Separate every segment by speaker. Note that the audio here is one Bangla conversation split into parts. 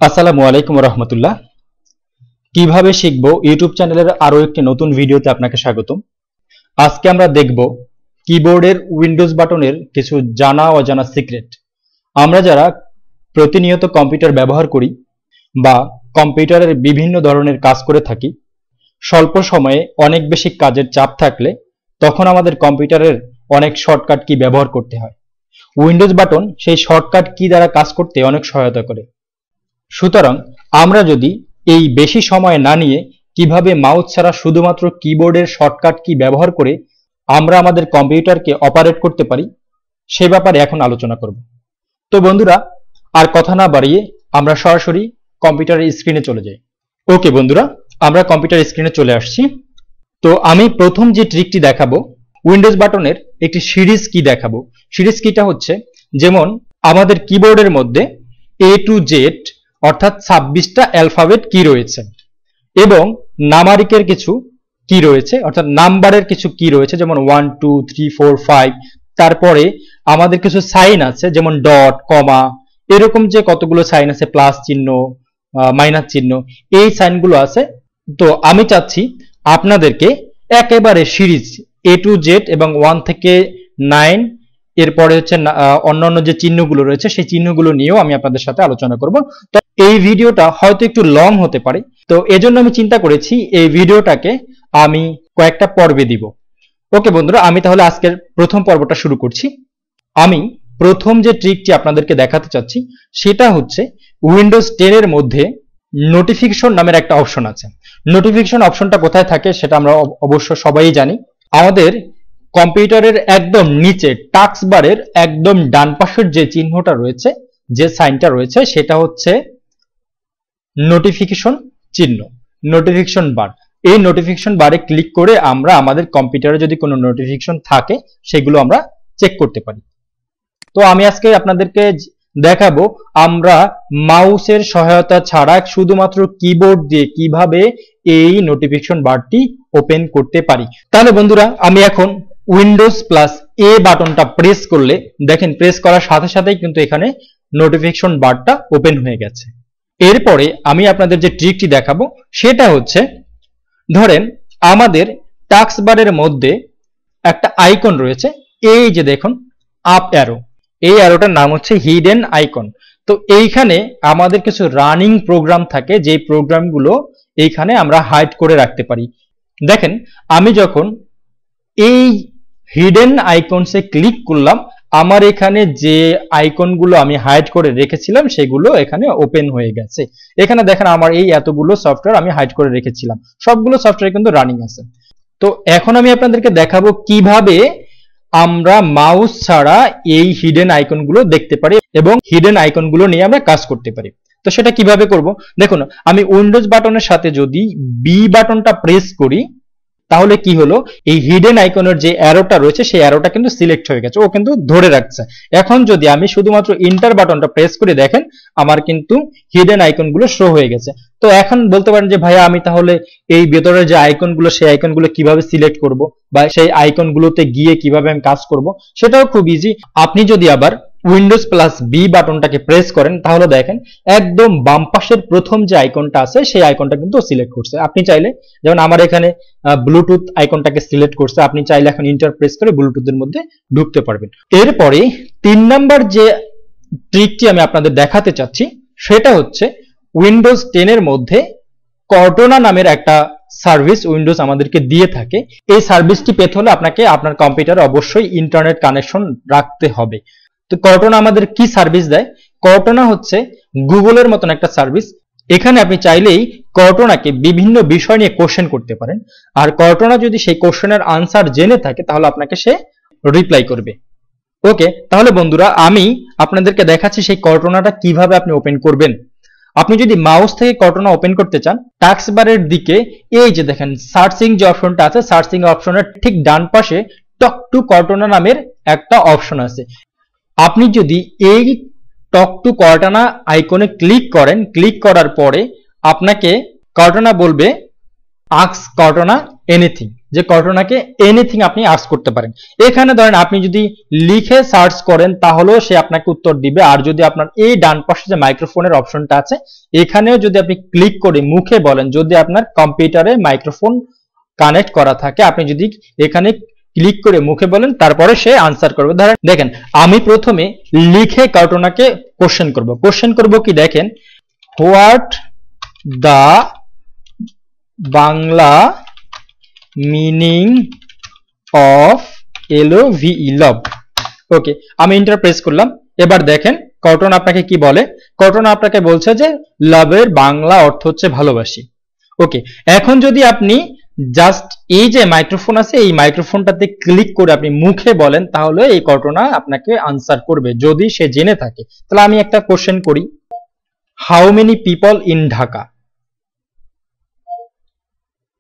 Speaker 1: আসসালামু আলাইকুম রহমতুল্লাহ। কিভাবে শিখবো ইউটিউব চ্যানেলের আরো একটি নতুন ভিডিওতে আপনাকে স্বাগতম। আজকে আমরা দেখব কিবোর্ডের উইন্ডোজ বাটনের কিছু জানা অজানা সিক্রেট। আমরা যারা প্রতিনিয়ত কম্পিউটার ব্যবহার করি বা কম্পিউটারের বিভিন্ন ধরনের কাজ করে থাকি, স্বল্প সময়ে অনেক বেশি কাজের চাপ থাকলে তখন আমাদের কম্পিউটারের অনেক শর্টকাট কি ব্যবহার করতে হয়। উইন্ডোজ বাটন সেই শর্টকাট কি দ্বারা কাজ করতে অনেক সহায়তা করে। সুতরাং আমরা যদি এই বেশি সময় না নিয়ে কিভাবে মাউস ছাড়া শুধুমাত্র কিবোর্ডের শর্টকাট কি ব্যবহার করে আমরা আমাদের কম্পিউটারকে অপারেট করতে পারি, সে ব্যাপারে এখন আলোচনা করব। তো বন্ধুরা, আর কথা না বাড়িয়ে আমরা সরাসরি কম্পিউটারের স্ক্রিনে চলে যাই। ওকে বন্ধুরা, আমরা কম্পিউটার স্ক্রিনে চলে আসছি। তো আমি প্রথম যে ট্রিকটি দেখাবো, উইন্ডোজ বাটনের একটি সিরিজ কি দেখাবো। সিরিজ কিটা হচ্ছে, যেমন আমাদের কিবোর্ডের মধ্যে A to Z অর্থাৎ 26টা অ্যালফাবেট কি রয়েছে এবং নামারিকের কিছু কি রয়েছে অর্থাৎ নাম্বারের কিছু কি রয়েছে, যেমন 1 2 3 4 5। তারপরে আমাদের কিছু সাইন আছে, যেমন ডট, কমা, এরকম যে কতগুলো সাইন আছে, প্লাস চিহ্ন, মাইনাস চিহ্ন, এই সাইনগুলো আছে। তো আমি চাচ্ছি আপনাদেরকে একেবারে সিরিজ A to Z এবং 1 থেকে 9, এরপরে হচ্ছে অন্যান্য যে চিহ্নগুলো রয়েছে সেই চিহ্নগুলো নিয়েও আমি আপনাদের সাথে আলোচনা করব। তো এই ভিডিওটা হয়তো একটু লং হতে পারে, তো এজন্য আমি চিন্তা করেছি এই ভিডিওটাকে আমি কয়েকটা পর্বে দিব। ওকে বন্ধুরা, আমি তাহলে আজকের প্রথম পর্বটা শুরু করছি। আমি প্রথম যে ট্রিকটি আপনাদেরকে দেখাতে চাচ্ছি সেটা হচ্ছে, উইন্ডোজ 10 এর মধ্যে নোটিফিকেশন নামের একটা অপশন আছে। নোটিফিকেশন অপশনটা কোথায় থাকে সেটা আমরা অবশ্য সবাই জানি। আমাদের কম্পিউটারের একদম নিচে টাস্ক বারের একদম ডান পাশের যে চিহ্নটা রয়েছে, যে সাইনটা রয়েছে, সেটা হচ্ছে নোটিফিকেশন চিহ্ন, নোটিফিকেশন বার। এই নোটিফিকেশন বারে ক্লিক করে আমরা আমাদের কম্পিউটারে যদি কোনো নোটিফিকেশন থাকে সেগুলো আমরা চেক করতে পারি। তো আমি আজকে আপনাদেরকে দেখাবো আমরা মাউসের সহায়তা ছাড়া শুধুমাত্র কিবোর্ড দিয়ে কিভাবে এই নোটিফিকেশন বারটি ওপেন করতে পারি। তাহলে বন্ধুরা, আমি এখন উইন্ডোজ প্লাস এ বাটনটা প্রেস করলে দেখেন, প্রেস করার সাথে সাথেই কিন্তু এখানে নোটিফিকেশন বারটা ওপেন হয়ে গেছে। এরপরে আমি আপনাদের যে ট্রিকটি দেখাবো সেটা হচ্ছে, ধরেন আমাদের টাস্ক বারের মধ্যে একটা আইকন রয়েছে, এই যে দেখুন আপ অ্যারো, এই অ্যারোটার নাম হচ্ছে হিডেন আইকন। তো এইখানে আমাদের কিছু রানিং প্রোগ্রাম থাকে, যে প্রোগ্রামগুলো এইখানে আমরা হাইড করে রাখতে পারি। দেখেন, আমি যখন এই হিডেন আইকনসে ক্লিক করলাম, আমার এখানে যে আইকনগুলো আমি হাইড করে রেখেছিলাম সেগুলো এখানে ওপেন হয়ে গেছে। এখানে দেখেন আমার এই এতগুলো সফটওয়্যার আমি হাইড করে রেখেছিলাম, সবগুলো সফটওয়্যার কিন্তু রানিং আছে। তো এখন আমি আপনাদেরকে দেখাবো কিভাবে আমরা মাউস ছাড়া এই হিডেন আইকনগুলো দেখতে পারি এবং হিডেন আইকনগুলো নিয়ে আমরা কাজ করতে পারি। তো সেটা কিভাবে করব, দেখুন আমি উইন্ডোজ বাটনের সাথে যদি বি বাটনটা প্রেস করি, তাহলে কি হলো, এই হিডেন আইকনের যে অ্যারোটা রয়েছে সেই অ্যারোটা কিন্তু সিলেক্ট হয়ে গেছে, ও কিন্তু ধরে রাখছে। এখন যদি আমি শুধুমাত্র এন্টার বাটনটা প্রেস করে দেখেন, আমার কিন্তু হিডেন আইকনগুলো শো হয়ে গেছে। তো এখন বলতে পারেন যে ভাইয়া, আমি তাহলে এই ভেতরের যে আইকনগুলো সেই আইকনগুলো কিভাবে সিলেক্ট করব বা সেই আইকনগুলোতে গিয়ে কিভাবে আমি কাজ করব, সেটাও খুব ইজি। আপনি যদি আবার উইন্ডোজ প্লাস বি বাটনটাকে প্রেস করেন, তাহলে দেখেন একদম বাম পাশের প্রথম যে আইকনটা আছে সেই আইকনটা কিন্তু সিলেক্ট করছে। আপনি চাইলে, যেমন আমার এখানে ব্লুটুথ আইকনটাকে সিলেক্ট করছে, আপনি চাইলে এখন ইন্টার প্রেস করে ব্লুটুথের মধ্যে ঢুকতে পারবেন। এরপরে 3 নাম্বার যে ট্রিকটি আমি আপনাদের দেখাতে চাচ্ছি সেটা হচ্ছে, উইন্ডোজ 10 এর মধ্যে কর্টনা নামের একটা সার্ভিস উইন্ডোজ আমাদেরকে দিয়ে থাকে। এই সার্ভিসটি পেতে হলে আপনাকে আপনার কম্পিউটারে অবশ্যই ইন্টারনেট কানেকশন রাখতে হবে। তো কর্টনা আমাদের কি সার্ভিস দেয়? কর্টনা হচ্ছে গুগলের মতন একটা সার্ভিস। এখানে আপনি চাইলেই কর্টনাকে বিভিন্ন বিষয় নিয়ে কোশ্চেন করতে পারেন, আর কর্টনা যদি সেই কোশ্চেনের আনসার জেনে থাকে তাহলে আপনাকে সে রিপ্লাই করবে। ওকে, তাহলে বন্ধুরা, আমি আপনাদেরকে দেখাচ্ছি সেই কর্টনাটা কিভাবে আপনি ওপেন করবেন। আপনি যদি মাউস থেকে কর্টনা ওপেন করতে চান, টাস্ক বারের দিকে এই যে দেখেন সার্চিং যে অপশনটা আছে, সার্চিং অপশনের ঠিক ডান পাশে টক টু কর্টনা নামের একটা অপশন আছে। আপনি যদি এই টক টু কর্টনা আইকনে ক্লিক করেন, ক্লিক করার পরে আপনাকে কর্টনা বলবে আস্ক কর্টনা এনিথিং, যে ঘটনাকে এনিথিং আপনি আস্ক করতে পারেন। এখানে ধরেন আপনি যদি লিখে সার্চ করেন তাহলেও সে আপনাকে উত্তর দিবে, আর যদি আপনার এই ডান পাশে যে মাইক্রোফোনের অপশনটা আছে এখানেও যদি আপনি ক্লিক করে মুখে বলেন, যদি আপনার কম্পিউটারে মাইক্রোফোন কানেক্ট করা থাকে, আপনি যদি এখানে ক্লিক করে মুখে বলেন তারপরে সে আনসার করবে। ধরেন দেখেন আমি প্রথমে লিখে ঘটনাকে কোশ্চেন করব কি দেখেন, what the Bangla meaning of love. Okay, আমি এন্টার প্রেস করলাম। এবার দেখেন ঘটনা আপনাকে কি বলে, ঘটনা আপনাকে বলছে যে লাভের বাংলা অর্থ হচ্ছে ভালোবাসি। ওকে, এখন যদি আপনি জাস্ট এই যে মাইক্রোফোন আছে এই মাইক্রোফোনটাতে ক্লিক করে আপনি মুখে বলেন তাহলে এই ঘটনা আপনাকে আনসার করবে যদি সে জেনে থাকে। তাহলে আমি একটা কোশ্চেন করি, how many people in Dhaka?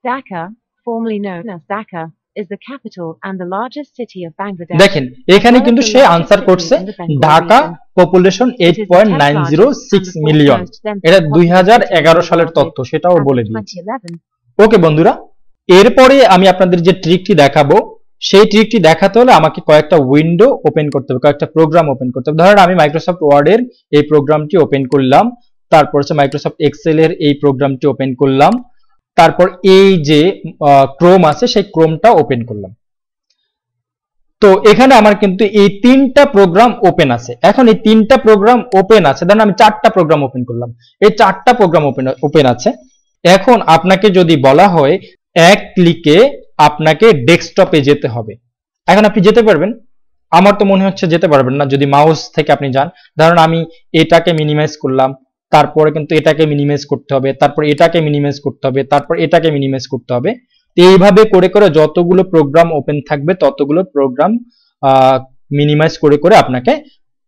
Speaker 2: Dhaka, formerly known as Dhaka, is the capital and the largest city of Bangladesh.
Speaker 1: দেখেন এখানে কিন্তু সে আনসার করছে ঢাকা পপুলেশন 8.906 মিলিয়ন। এটা 2011 সালের তথ্য, সেটাও বলে দিয়েছি। ওকে বন্ধুরা, এরপরে আমি আপনাদের যে ট্রিকটি দেখাবো সেই ট্রিকটি দেখাতে হলে আমাকে কয়েকটা উইন্ডো ওপেন করতে হবে, কয়েকটা প্রোগ্রাম ওপেন করতে হবে। ধরেন আমি মাইক্রোসফট ওয়ার্ডের এই প্রোগ্রামটি ওপেন করলাম, তারপর হচ্ছে মাইক্রোসফট এক্সেল এর এই প্রোগ্রামটি ওপেন করলাম, তারপর এই যে ক্রোম আছে সেই ক্রোমটা ওপেন করলাম। তো এখানে আমার কিন্তু এই তিনটা প্রোগ্রাম ওপেন আছে। এখন এই তিনটা প্রোগ্রাম ওপেন আছে, ধরেন আমি চারটা প্রোগ্রাম ওপেন করলাম, এই চারটা প্রোগ্রাম ওপেন আছে। এখন আপনাকে যদি বলা হয় এক ক্লিকে আপনাকে ডেস্কটপে যেতে হবে, এখন আপনি যেতে পারবেন? আমার তো মনে হচ্ছে যেতে পারবেন না যদি মাউস থেকে আপনি যান। ধরুন আমি এটাকে মিনিমাইজ করলাম, তারপরে কিন্তু এটাকে মিনিমাইজ করতে হবে, তারপর এটাকে মিনিমাইজ করতে হবে, তারপর এটাকে মিনিমাইজ করতে হবে। তো এইভাবে করে করে যতগুলো প্রোগ্রাম ওপেন থাকবে ততগুলো প্রোগ্রাম মিনিমাইজ করে করে আপনাকে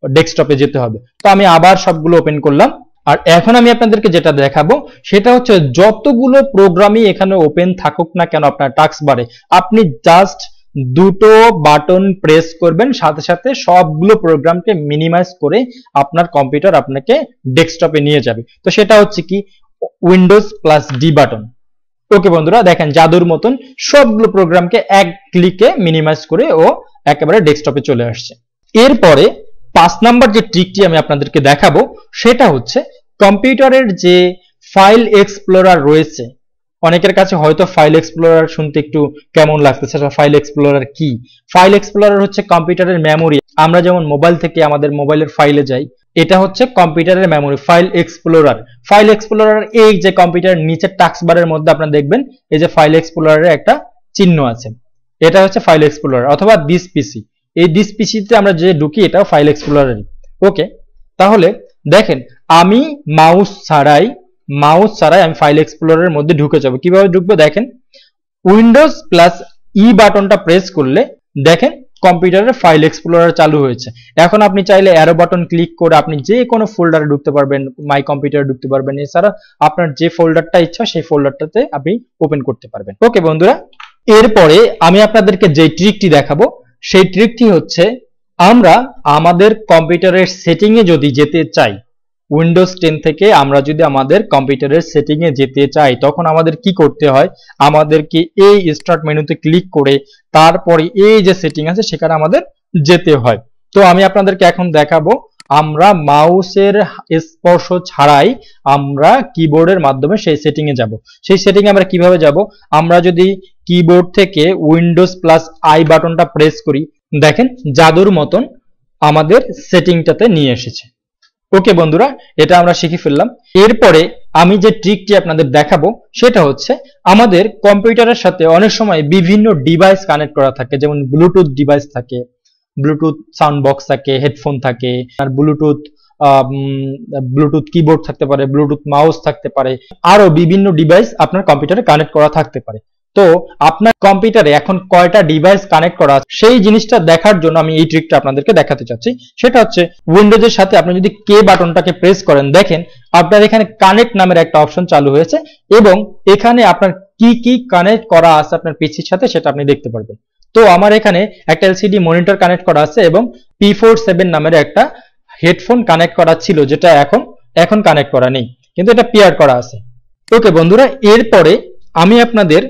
Speaker 1: ডেস্কটপে যেতে হবে। তো আমি আবার সবগুলো ওপেন করলাম, আর এখন আমি আপনাদেরকে যেটা দেখাবো সেটা হচ্ছে যতগুলো প্রোগ্রামই এখানে ওপেন থাকুক না কেন আপনার টাস্ক বারে আপনি জাস্ট দুটো বাটন প্রেস করবেন, সাথে সাথে সবগুলো প্রোগ্রামকে মিনিমাইজ করে আপনার কম্পিউটার আপনাকে ডেস্কটপে নিয়ে যাবে। তো সেটা হচ্ছে কি উইন্ডোজ প্লাস ডি বাটন। ওকে বন্ধুরা, দেখেন জাদুর মতন সবগুলো প্রোগ্রামকে এক ক্লিকে মিনিমাইজ করে ও একেবারে ডেস্কটপে চলে আসছে। এরপরে 5 নাম্বার যে ট্রিকটি আমি আপনাদেরকে দেখাবো সেটা হচ্ছে কম্পিউটারের যে ফাইল এক্সপ্লোরার রয়েছে, অনেকের কাছে হয়তো ফাইল এক্সপ্লোরার শুনতে একটু কেমন লাগতেছে, ফাইল এক্সপ্লোরার কি? ফাইল এক্সপ্লোরার হচ্ছে কম্পিউটারের মেমোরি। আমরা যেমন মোবাইল থেকে আমাদের মোবাইলের ফাইলে যাই, এটা হচ্ছে কম্পিউটারের মেমোরি। ফাইল এক্সপ্লোরার এই যে কম্পিউটারের নিচের টাস্ক বারের মধ্যে আপনারা দেখবেন এই যে ফাইল এক্সপ্লোরারের একটা চিহ্ন আছে, এটা হচ্ছে ফাইল এক্সপ্লোরার অথবা দিস পিসি। এই দিস পিসিতে আমরা যে ঢুকি এটাও ফাইল এক্সপ্লোরারই। ওকে, তাহলে দেখেন আমি মাউস ছাড়াই আমি ফাইল এক্সপ্লোরারের মধ্যে ঢুকে যাব। কিভাবে ঢুকবো দেখেন, উইন্ডোজ প্লাস ই বাটনটা প্রেস করলে দেখেন কম্পিউটারের ফাইল এক্সপ্লোরার চালু হয়েছে। এখন আপনি চাইলে অ্যারো বাটন ক্লিক করে আপনি যে কোনো ফোল্ডারে ঢুকতে পারবেন, মাই কম্পিউটারে ঢুকতে পারবেন, এছাড়া আপনার যে ফোল্ডারটা ইচ্ছা সেই ফোল্ডারটাতে আপনি ওপেন করতে পারবেন। ওকে বন্ধুরা, এরপরে আমি আপনাদেরকে যে ট্রিকটি দেখাবো সেই ট্রিকটি হচ্ছে আমরা আমাদের কম্পিউটারের সেটিং এ যদি যেতে চাই, উইন্ডোজ 10 থেকে আমরা যদি আমাদের কম্পিউটারের সেটিং এ যেতে চাই তখন আমাদের কি করতে হয়, আমাদেরকে এই স্টার্ট মেনুতে ক্লিক করে তারপরে এই যে সেটিং আছে সেখানে আমাদের যেতে হয়। তো আমি আপনাদেরকে এখন দেখাবো আমরা মাউসের স্পর্শ ছাড়াই আমরা কিবোর্ডের মাধ্যমে সেই সেটিং এ যাব। সেই সেটিং এ আমরা কিভাবে যাব, আমরা যদি কিবোর্ড থেকে উইন্ডোজ প্লাস আই বাটনটা প্রেস করি দেখেন জাদুর মতন আমাদের সেটিংটাতে নিয়ে এসেছে। ওকে বন্ধুরা, এটা আমরা শিখে ফেললাম। এরপরে আমি যে ট্রিকটি আপনাদের দেখাবো সেটা হচ্ছে আমাদের কম্পিউটারের সাথে অনেক সময় বিভিন্ন ডিভাইস কানেক্ট করা থাকে, যেমন ব্লুটুথ ডিভাইস থাকে, ব্লুটুথ সাউন্ড বক্স থাকে, হেডফোন থাকে, আর ব্লুটুথ কিবোর্ড থাকতে পারে, ব্লুটুথ মাউস থাকতে পারে, আরো বিভিন্ন ডিভাইস আপনার কম্পিউটারে কানেক্ট করা থাকতে পারে। তো আপনার কম্পিউটারে এখন কয়টা ডিভাইস কানেক্ট করা আছে সেই জিনিসটা দেখার জন্য আমি এই ট্রিকটা আপনাদেরকে দেখাতে চাচ্ছি। সেটা হচ্ছে উইন্ডোজের সাথে আপনি যদি কে বাটনটাকে প্রেস করেন দেখেন আপনার এখানে কানেক্ট নামের একটা অপশন চালু হয়েছে এবং এখানে আপনার কি কি কানেক্ট করা আছে আপনার পিসির সাথে সেটা আপনি দেখতে পারবেন। তো আমার এখানে একটা এলসিডি মনিটর কানেক্ট করা আছে এবং P47 নামের একটা হেডফোন কানেক্ট করা ছিল, যেটা এখন কানেক্ট করা নেই, কিন্তু এটা পেয়ার করা আছে। ওকে বন্ধুরা, এরপরে আমি আপনাদের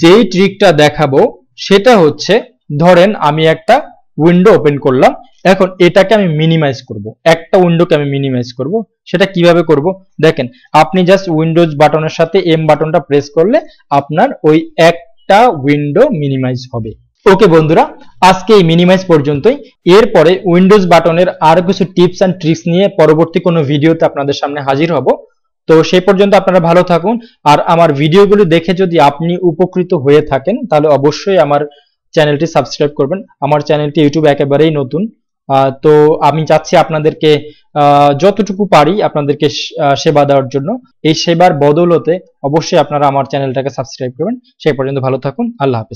Speaker 1: যেই ট্রিকটা দেখাবো সেটা হচ্ছে, ধরেন আমি একটা উইন্ডো ওপেন করলাম, এখন এটাকে আমি মিনিমাইজ করব, একটা উইন্ডোকে আমি মিনিমাইজ করব। সেটা কিভাবে করব? দেখেন, আপনি জাস্ট উইন্ডোজ বাটনের সাথে এম বাটনটা প্রেস করলে আপনার ওই একটা উইন্ডো মিনিমাইজ হবে। ওকে বন্ধুরা, আজকে এই মিনিমাইজ পর্যন্তই। এরপরে উইন্ডোজ বাটনের আরো কিছু টিপস এন্ড ট্রিক্স নিয়ে পরবর্তী কোনো ভিডিওতে আপনাদের সামনে হাজির হব। তো সেই পর্যন্ত আপনারা ভালো থাকুন। আর আমার ভিডিওগুলো দেখে যদি আপনি উপকৃত হয়ে থাকেন তাহলে অবশ্যই আমার চ্যানেলটি সাবস্ক্রাইব করবেন। আমার চ্যানেলটি ইউটিউব একেবারেই নতুন। তো আমি চাচ্ছি আপনাদেরকে যতটুকু পারি আপনাদেরকে সেবা দেওয়ার জন্য। এই সেবার বদৌলতে অবশ্যই আপনারা আমার চ্যানেলটাকে সাবস্ক্রাইব করবেন। সেই পর্যন্ত ভালো থাকুন। আল্লাহ হাফেজ।